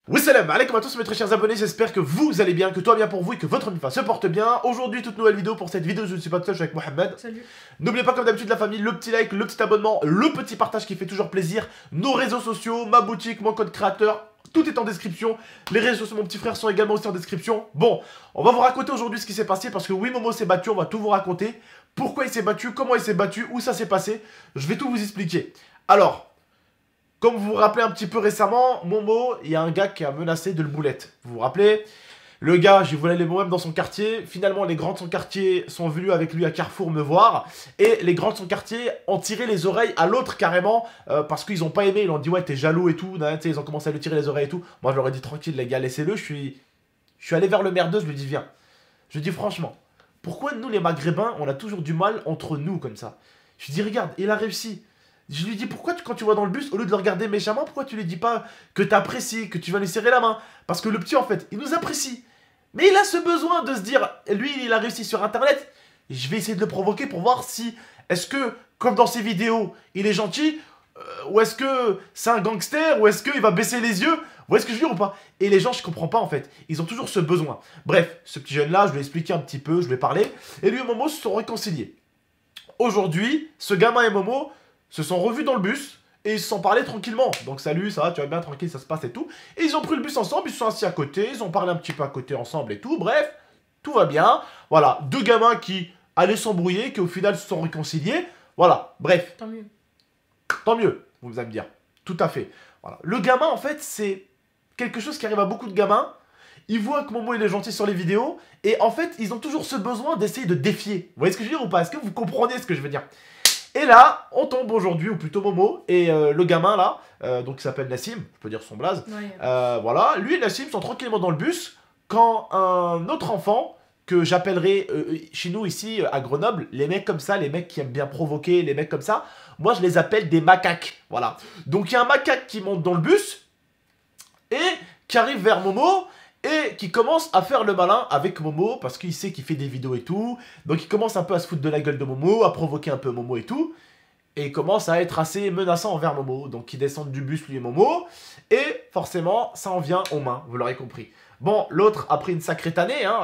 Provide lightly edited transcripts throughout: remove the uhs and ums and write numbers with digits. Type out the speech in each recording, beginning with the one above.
Oui, salam alaikum à tous mes très chers abonnés, j'espère que vous allez bien, que tout va bien pour vous et que votre famille se porte bien. Aujourd'hui, toute nouvelle vidéo. Pour cette vidéo, je ne suis pas tout seul, je suis avec Mohamed. Salut. N'oubliez pas comme d'habitude la famille, le petit like, le petit abonnement, le petit partage qui fait toujours plaisir. Nos réseaux sociaux, ma boutique, mon code créateur, tout est en description. Les réseaux sociaux de mon petit frère sont également aussi en description. Bon, on va vous raconter aujourd'hui ce qui s'est passé parce que oui, Momo s'est battu, on va tout vous raconter. Pourquoi il s'est battu, comment il s'est battu, où ça s'est passé. Je vais tout vous expliquer. Alors... Comme vous vous rappelez un petit peu récemment, Momo, il y a un gars qui a menacé de le boulette. Vous vous rappelez? Le gars, j'ai voulu aller moi-même dans son quartier. Finalement, les grands de son quartier sont venus avec lui à Carrefour me voir. Et les grands de son quartier ont tiré les oreilles à l'autre carrément. Parce qu'ils ont pas aimé. Ils ont dit, ouais, t'es jaloux et tout. Ils ont commencé à lui tirer les oreilles et tout. Moi, je leur ai dit, tranquille, les gars, laissez-le. Je suis allé vers le merdeux. Je lui ai dit, viens. Je lui ai dit, franchement, pourquoi nous, les Maghrébins, on a toujours du mal entre nous comme ça? Je lui ai dit, regarde, il a réussi. Je lui dis pourquoi quand tu vas dans le bus, au lieu de le regarder méchamment, pourquoi tu lui dis pas que t'apprécies, que tu vas lui serrer la main? Parce que le petit en fait, il nous apprécie. Mais il a ce besoin de se dire, lui il a réussi sur internet, je vais essayer de le provoquer pour voir si, est-ce que, comme dans ses vidéos, il est gentil, ou est-ce que c'est un gangster, ou est-ce qu'il va baisser les yeux, ou est-ce que je veux dire ou pas? Et les gens je comprends pas en fait, ils ont toujours ce besoin. Bref, ce petit jeune là, je lui ai expliqué un petit peu, je lui ai parlé, et lui et Momo se sont réconciliés. Aujourd'hui, ce gamin et Momo se sont revus dans le bus et ils se sont parlé tranquillement. Donc salut, ça va, tu vas bien, tranquille, ça se passe et tout. Et ils ont pris le bus ensemble, ils se sont assis à côté, ils ont parlé un petit peu à côté ensemble et tout. Bref, tout va bien. Voilà, deux gamins qui allaient s'embrouiller, qui au final se sont réconciliés. Voilà, bref. Tant mieux. Tant mieux, vous allez me dire. Tout à fait. Voilà. Le gamin, en fait, c'est quelque chose qui arrive à beaucoup de gamins. Ils voient que Momo il est gentil sur les vidéos. Et en fait, ils ont toujours ce besoin d'essayer de défier. Vous voyez ce que je veux dire ou pas? Est-ce que vous comprenez ce que je veux dire? Et là, on tombe aujourd'hui, ou plutôt Momo, et le gamin là, donc il s'appelle Nassim, je peux dire son blaze, Ouais. voilà, lui et Nassim sont tranquillement dans le bus, quand un autre enfant, que j'appellerai chez nous ici à Grenoble, les mecs comme ça, les mecs qui aiment bien provoquer, les mecs comme ça, moi je les appelle des macaques, voilà. Donc il y a un macaque qui monte dans le bus, et qui arrive vers Momo, et qui commence à faire le malin avec Momo, parce qu'il sait qu'il fait des vidéos et tout. Donc il commence un peu à se foutre de la gueule de Momo, à provoquer un peu Momo et tout. Et il commence à être assez menaçant envers Momo. Donc ils descendent du bus, lui et Momo. Et forcément, ça en vient aux mains, vous l'aurez compris. Bon, l'autre a pris une sacrée tannée, hein,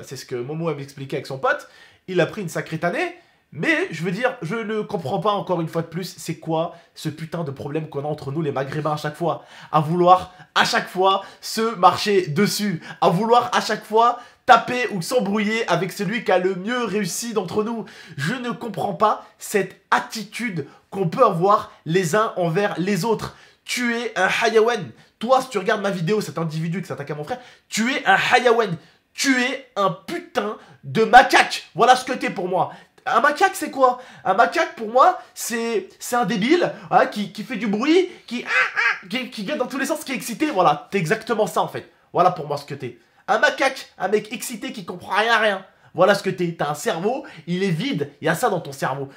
c'est ce que Momo a expliqué avec son pote. Il a pris une sacrée tannée. Mais, je veux dire, je ne comprends pas encore une fois de plus, c'est quoi ce putain de problème qu'on a entre nous les Maghrébins à chaque fois? À vouloir, à chaque fois, se marcher dessus. À vouloir, à chaque fois, taper ou s'embrouiller avec celui qui a le mieux réussi d'entre nous. Je ne comprends pas cette attitude qu'on peut avoir les uns envers les autres. Tu es un hayawan. Toi, si tu regardes ma vidéo, cet individu qui s'attaque à mon frère, tu es un hayawan. Tu es un putain de macaque. Voilà ce que t'es pour moi. Un macaque, c'est quoi? Un macaque, pour moi, c'est un débile hein, qui fait du bruit, qui gueule dans tous les sens, qui est excité. Voilà, t'es exactement ça, en fait. Voilà pour moi ce que t'es. Un macaque, un mec excité qui comprend rien à rien. Voilà ce que t'es. T'as un cerveau, il est vide. Il y a ça dans ton cerveau.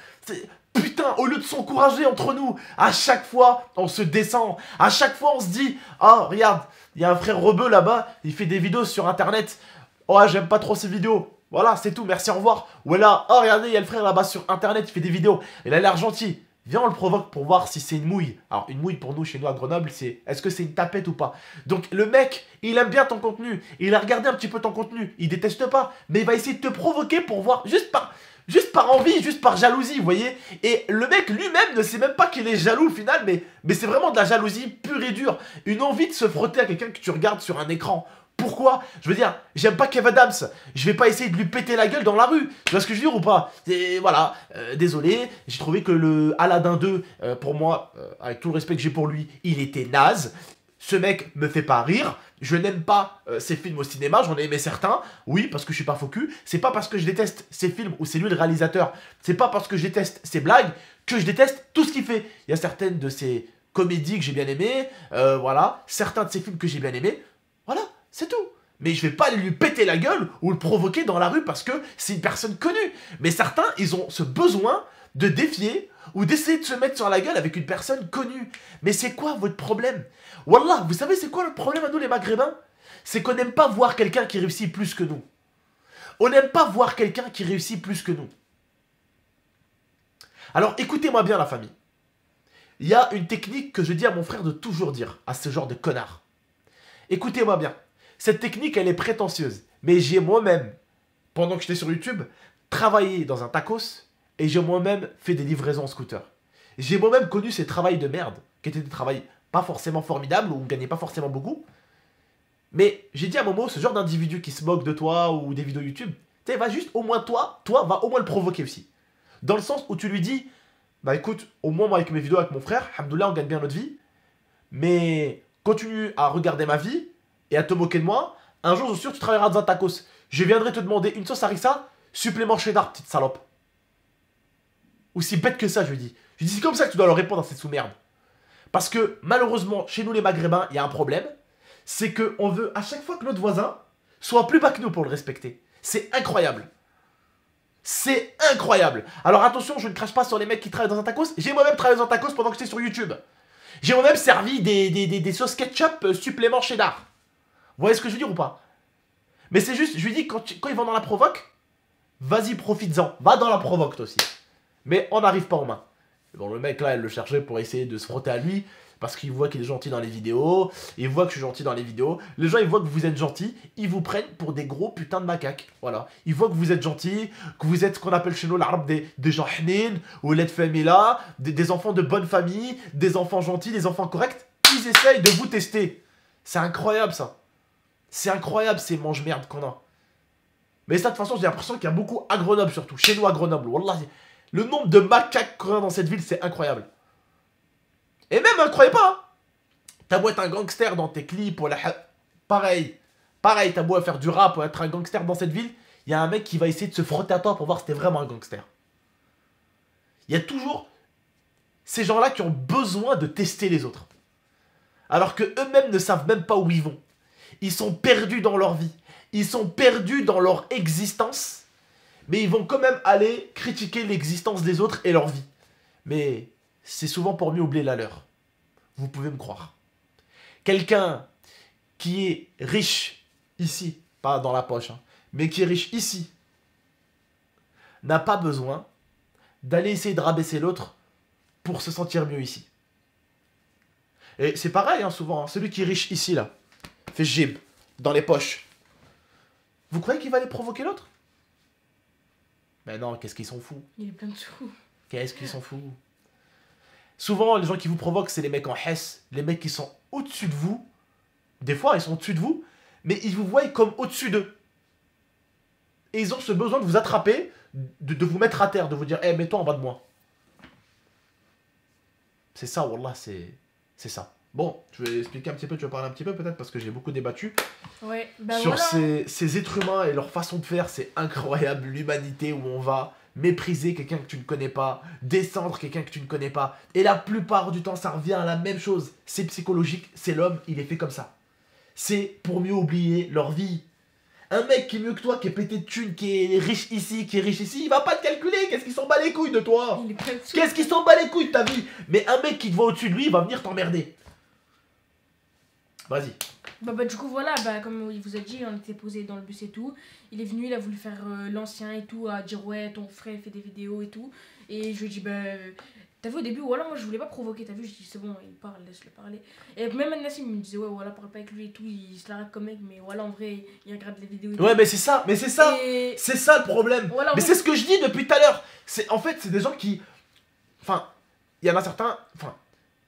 Putain, au lieu de s'encourager entre nous, à chaque fois, on se descend. À chaque fois, on se dit, oh, regarde, il y a un frère rebeu là-bas, il fait des vidéos sur Internet. Oh, j'aime pas trop ces vidéos. Voilà, c'est tout, merci, au revoir. Ou là, oh regardez, il y a le frère là-bas sur internet, il fait des vidéos, il a l'air gentil. Viens, on le provoque pour voir si c'est une mouille. Alors, une mouille pour nous, chez nous à Grenoble, c'est est-ce que c'est une tapette ou pas? Donc, le mec, il aime bien ton contenu, il a regardé un petit peu ton contenu, il déteste pas, mais il va essayer de te provoquer pour voir, juste par envie, juste par jalousie, vous voyez? Et le mec lui-même ne sait même pas qu'il est jaloux au final, mais c'est vraiment de la jalousie pure et dure. Une envie de se frotter à quelqu'un que tu regardes sur un écran. Pourquoi? Je veux dire, j'aime pas Kev Adams, je vais pas essayer de lui péter la gueule dans la rue, tu vois ce que je veux dire ou pas? Et voilà, désolé, j'ai trouvé que le Aladdin 2, pour moi, avec tout le respect que j'ai pour lui, il était naze. Ce mec me fait pas rire, je n'aime pas ses films au cinéma, j'en ai aimé certains, oui, parce que je suis pas faux cul, c'est pas parce que je déteste ses films ou c'est lui le réalisateur, c'est pas parce que je déteste ses blagues que je déteste tout ce qu'il fait. Il y a certaines de ses comédies que j'ai bien aimées, voilà, certains de ses films que j'ai bien aimés, voilà. C'est tout. Mais je vais pas aller lui péter la gueule ou le provoquer dans la rue parce que c'est une personne connue. Mais certains, ils ont ce besoin de défier ou d'essayer de se mettre sur la gueule avec une personne connue. Mais c'est quoi votre problème? Wallah, vous savez c'est quoi le problème à nous les Maghrébins? C'est qu'on n'aime pas voir quelqu'un qui réussit plus que nous. On n'aime pas voir quelqu'un qui réussit plus que nous. Alors écoutez-moi bien la famille. Il y a une technique que je dis à mon frère de toujours dire à ce genre de connard. Écoutez-moi bien. Cette technique, elle est prétentieuse. Mais j'ai moi-même, pendant que j'étais sur YouTube, travaillé dans un tacos et j'ai moi-même fait des livraisons en scooter. J'ai moi-même connu ces travails de merde, qui étaient des travails pas forcément formidables, où on gagnait pas forcément beaucoup. Mais j'ai dit à Momo, ce genre d'individu qui se moque de toi ou des vidéos YouTube, tu sais, va juste au moins toi, va au moins le provoquer aussi. Dans le sens où tu lui dis, bah écoute, au moins moi avec mes vidéos avec mon frère, alhamdoulilah, on gagne bien notre vie, mais continue à regarder ma vie et à te moquer de moi. Un jour, je suis sûr, tu travailleras dans un tacos. Je viendrai te demander une sauce harissa, supplément cheddar, petite salope. Aussi bête que ça, je lui dis. Je lui dis, c'est comme ça que tu dois leur répondre à cette sous-merde. Parce que malheureusement, chez nous les Maghrébins, il y a un problème. C'est qu'on veut à chaque fois que notre voisin soit plus bas que nous pour le respecter. C'est incroyable. C'est incroyable. Alors attention, je ne crache pas sur les mecs qui travaillent dans un tacos. J'ai moi-même travaillé dans un tacos pendant que j'étais sur YouTube. J'ai moi-même servi des sauces ketchup supplément cheddar. Vous voyez ce que je veux dire ou pas? Mais c'est juste, je lui dis, quand ils vont dans la provoque, vas-y, profites-en. Va dans la provoque, toi aussi. Mais on n'arrive pas aux mains. Bon, le mec, là, elle le cherchait pour essayer de se frotter à lui. Parce qu'il voit qu'il est gentil dans les vidéos. Il voit que je suis gentil dans les vidéos. Les gens, ils voient que vous êtes gentil. Ils vous prennent pour des gros putains de macaques. Voilà. Ils voient que vous êtes gentil. Que vous êtes ce qu'on appelle chez nous l'arabe des gens hnin. Ou les familles des enfants de bonne famille. Des enfants gentils, des enfants corrects. Ils essayent de vous tester. C'est incroyable, ça. C'est incroyable, ces mange-merde qu'on a. Mais ça, de toute façon, j'ai l'impression qu'il y a beaucoup à Grenoble, surtout. Chez nous, à Grenoble. Wallah, le nombre de macaques qu'on a dans cette ville, c'est incroyable. Et même, ne croyez pas, hein, t'as beau être un gangster dans tes clips, ou pareil, t'as beau faire du rap ou être un gangster dans cette ville, il y a un mec qui va essayer de se frotter à toi pour voir si t'es vraiment un gangster. Il y a toujours ces gens-là qui ont besoin de tester les autres. Alors que eux-mêmes ne savent même pas où ils vont. Ils sont perdus dans leur vie. Ils sont perdus dans leur existence. Mais ils vont quand même aller critiquer l'existence des autres et leur vie. Mais c'est souvent pour mieux oublier la leur. Vous pouvez me croire. Quelqu'un qui est riche ici, pas dans la poche, hein, mais qui est riche ici, n'a pas besoin d'aller essayer de rabaisser l'autre pour se sentir mieux ici. Et c'est pareil, hein, souvent, hein, celui qui est riche ici, là, fait gib, dans les poches. Vous croyez qu'il va aller provoquer l'autre? Mais non, qu'est-ce qu'ils sont fous. Il est plein de sous. Qu'est-ce qu'ils sont fous. Souvent, les gens qui vous provoquent, c'est les mecs en Hesse, les mecs qui sont au-dessus de vous. Des fois, ils sont au-dessus de vous, mais ils vous voient comme au-dessus d'eux. Et ils ont ce besoin de vous attraper, de vous mettre à terre, de vous dire, hey, mets-toi en bas de moi. C'est ça, wallah, c'est ça. Bon, je vais expliquer un petit peu, tu vas parler un petit peu peut-être, parce que j'ai beaucoup débattu. Ouais, bah sur voilà. ces êtres humains et leur façon de faire. C'est incroyable, l'humanité où on va mépriser quelqu'un que tu ne connais pas, descendre quelqu'un que tu ne connais pas. Et la plupart du temps, ça revient à la même chose. C'est psychologique, c'est l'homme, il est fait comme ça. C'est pour mieux oublier leur vie. Un mec qui est mieux que toi, qui est pété de thunes, qui est riche ici, il va pas te calculer. Qu'est-ce qu'il s'en bat les couilles de toi? Il est plein de sous. Qu'est-ce qu'il s'en bat les couilles de ta vie? Mais un mec qui te voit au-dessus de lui, il va venir t'emmerder. Vas-y. Bah du coup voilà, bah comme il vous a dit, on était posé dans le bus et tout. Il est venu, il a voulu faire l'ancien et tout, à dire ouais ton frère fait des vidéos et tout. Et je lui ai dit bah t'as vu au début, voilà moi je voulais pas provoquer, t'as vu, je dis c'est bon, il parle, laisse-le parler. Et même Nassim il me disait ouais voilà parle pas avec lui et tout, il se l'arrête comme mec, mais voilà en vrai il regarde les vidéos et tout. Ouais mais c'est ça, Et... c'est ça le problème. Voilà, mais c'est ce que je dis depuis tout à l'heure. En fait c'est des gens qui, enfin, il y en a certains, enfin,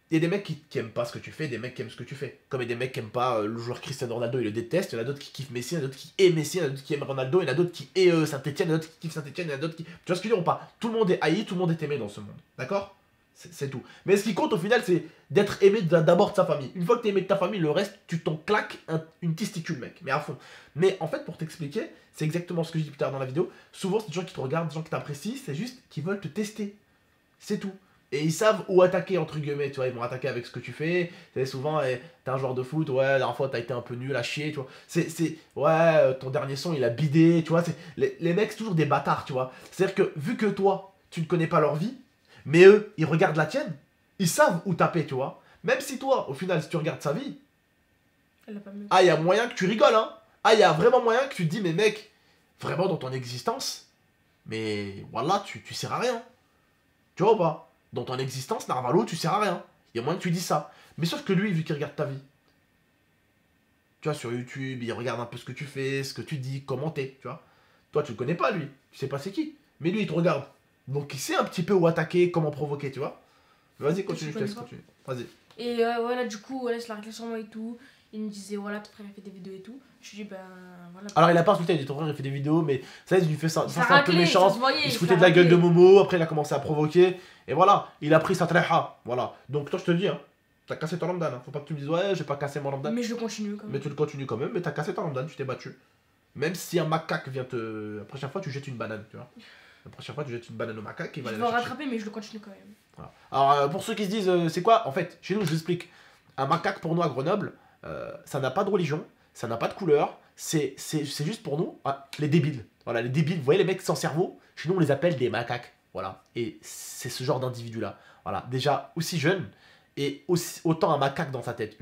il y a des mecs qui aiment pas ce que tu fais, des mecs qui aiment ce que tu fais. Comme il y a des mecs qui aiment pas le joueur Cristiano Ronaldo, ils le détestent. Il y en a d'autres qui kiffent Messi, il y en a d'autres qui aiment Messi, il y en a d'autres qui aiment Ronaldo, il y en a d'autres qui aiment Saint-Etienne, il y en a d'autres qui kiffent Saint-Etienne, il y en a d'autres qui... Tu vois ce que je veux dire ou pas? Tout le monde est haï, tout le monde est aimé dans ce monde. D'accord? C'est tout. Mais ce qui compte au final, c'est d'être aimé d'abord de sa famille. Une fois que t'es aimé de ta famille, le reste, tu t'en claques une testicule, mec. Mais à fond. Mais en fait, pour t'expliquer, c'est exactement ce que je dis plus tard dans la vidéo. Souvent, c'est des gens qui te regardent, des gens qui t'apprécient, c'est juste qu'ils veulent te tester. C'est tout. Et ils savent où attaquer, entre guillemets, tu vois, ils vont attaquer avec ce que tu fais. Tu sais, souvent, t'es un joueur de foot, ouais, la dernière fois, t'as été un peu nul à chier, tu vois. Ouais, ton dernier son, il a bidé, tu vois. Les mecs, c'est toujours des bâtards, tu vois. C'est-à-dire que, vu que toi, tu ne connais pas leur vie, mais eux, ils regardent la tienne, ils savent où taper, tu vois. Même si toi, au final, si tu regardes sa vie, ah, il y a moyen que tu rigoles, hein. Ah, il y a vraiment moyen que tu te dis, mais mec, vraiment dans ton existence, mais voilà, tu sers à rien. Tu vois ou pas? Dans ton existence, Narvalo, tu sers à rien. Il y a moyen que tu dis ça. Mais sauf que lui, vu qu'il regarde ta vie, tu vois, sur YouTube, il regarde un peu ce que tu fais, ce que tu dis, commenter, tu vois. Toi, tu le connais pas, lui. Tu sais pas c'est qui. Mais lui, il te regarde. Donc, il sait un petit peu où attaquer, comment provoquer, tu vois. Vas-y, continue, je te laisse continuer. Vas-y. Et voilà, du coup, voilà, c'est la réflexion sur moi et tout. Il me disait, voilà, ton frère il fait des vidéos et tout. Je lui dis, ben voilà. Alors, il a pas insulté, il dit ton frère, il fait des vidéos, mais ça, il lui fait ça. Il Ça, s'est c'est un peu raclé, méchant. ça se voyait, Il se il foutait s'est de la gueule de raclé. Momo. Après, il a commencé à provoquer. Et voilà, il a pris sa tréha. Voilà. Donc, toi, je te dis, hein, t'as cassé ton Ramadan. Hein. Faut pas que tu me dises, ouais, j'ai pas cassé mon Ramadan. Mais je le continue quand même. Mais tu le continues quand même, mais t'as cassé ton Ramadan, tu t'es battu. Même si un macaque vient te. La prochaine fois, tu jettes une banane, tu vois. La prochaine fois, tu jettes une banane au macaque, il va Je aller vais la chercher. rattraper, mais je le continue quand même. Voilà. Alors, pour ceux qui se disent, c'est quoi en fait, chez nous, je vous explique. Un macaque pour nous à Grenoble, ça n'a pas de religion, ça n'a pas de couleur, c'est juste pour nous, les débiles. Voilà, les débiles, vous voyez les mecs sans cerveau, chez nous on les appelle des macaques. Voilà, et c'est ce genre d'individu-là. Voilà, déjà aussi jeune, et aussi, autant un macaque dans sa tête.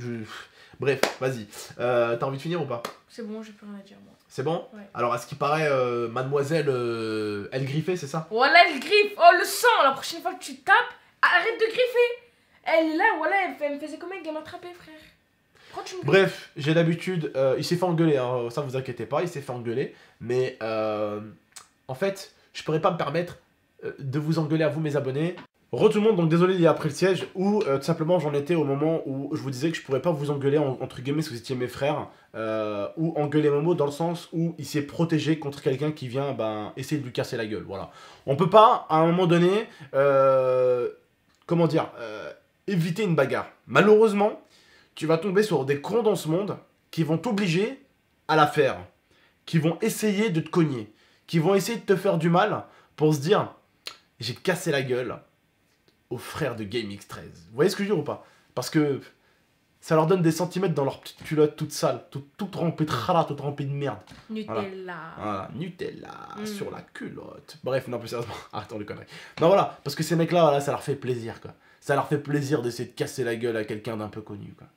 Bref, vas-y. T'as envie de finir ou pas? C'est bon, j'ai plus rien à dire moi. C'est bon? Ouais. Alors, à ce qui paraît, mademoiselle, elle griffait, c'est ça? Voilà, elle griffe. Oh, le sang. La prochaine fois que tu tapes, arrête de griffer. Elle est là, voilà, elle me faisait combien qu'elle m'attrapait, frère. Pourquoi tu me griffes? Bref, j'ai l'habitude, il s'est fait engueuler, hein, ça vous inquiétez pas, il s'est fait engueuler, mais en fait, je pourrais pas me permettre de vous engueuler à vous mes abonnés. Re tout le monde, donc désolé il y a après le siège, où tout simplement j'en étais au moment où je vous disais que je pourrais pas vous engueuler entre guillemets si vous étiez mes frères, ou engueuler Momo dans le sens où il s'est protégé contre quelqu'un qui vient essayer de lui casser la gueule, voilà. On peut pas, à un moment donné, comment dire, éviter une bagarre. Malheureusement, tu vas tomber sur des cons dans ce monde qui vont t'obliger à la faire, qui vont essayer de te cogner, qui vont essayer de te faire du mal pour se dire j'ai cassé la gueule aux frères de GameX13. Vous voyez ce que je veux dire ou pas? Parce que ça leur donne des centimètres dans leur petite culotte toute sale, toute remplie de rala, toute remplie de merde. Nutella. Voilà, Nutella sur la culotte. Bref, non, plus sérieusement, arrêtons les conneries. Non, voilà, parce que ces mecs-là, voilà, ça leur fait plaisir, quoi. Ça leur fait plaisir d'essayer de casser la gueule à quelqu'un d'un peu connu, quoi.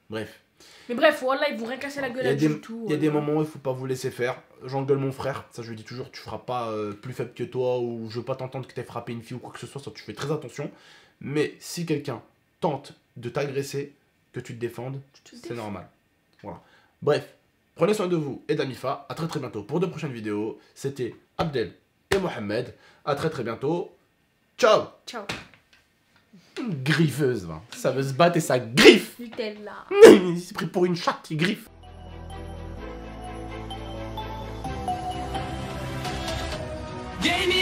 Bref. Mais bref, voilà, ils vont rien casser la gueule à du tout. Il y a des moments où il faut pas vous laisser faire. J'engueule mon frère, ça je lui dis toujours, tu feras pas plus faible que toi, ou je veux pas t'entendre que t'aies frappé une fille ou quoi que ce soit, ça tu fais très attention. Mais si quelqu'un tente de t'agresser, que tu te défendes, c'est normal. Voilà. Bref, prenez soin de vous et d'Amifa. À très très bientôt pour de prochaines vidéos. C'était Abdel et Mohamed. À très très bientôt. Ciao. Ciao. Une griffeuse, va. Ça veut se battre et ça griffe. Nutella. Il s'est pris pour une chatte, il griffe. Gaming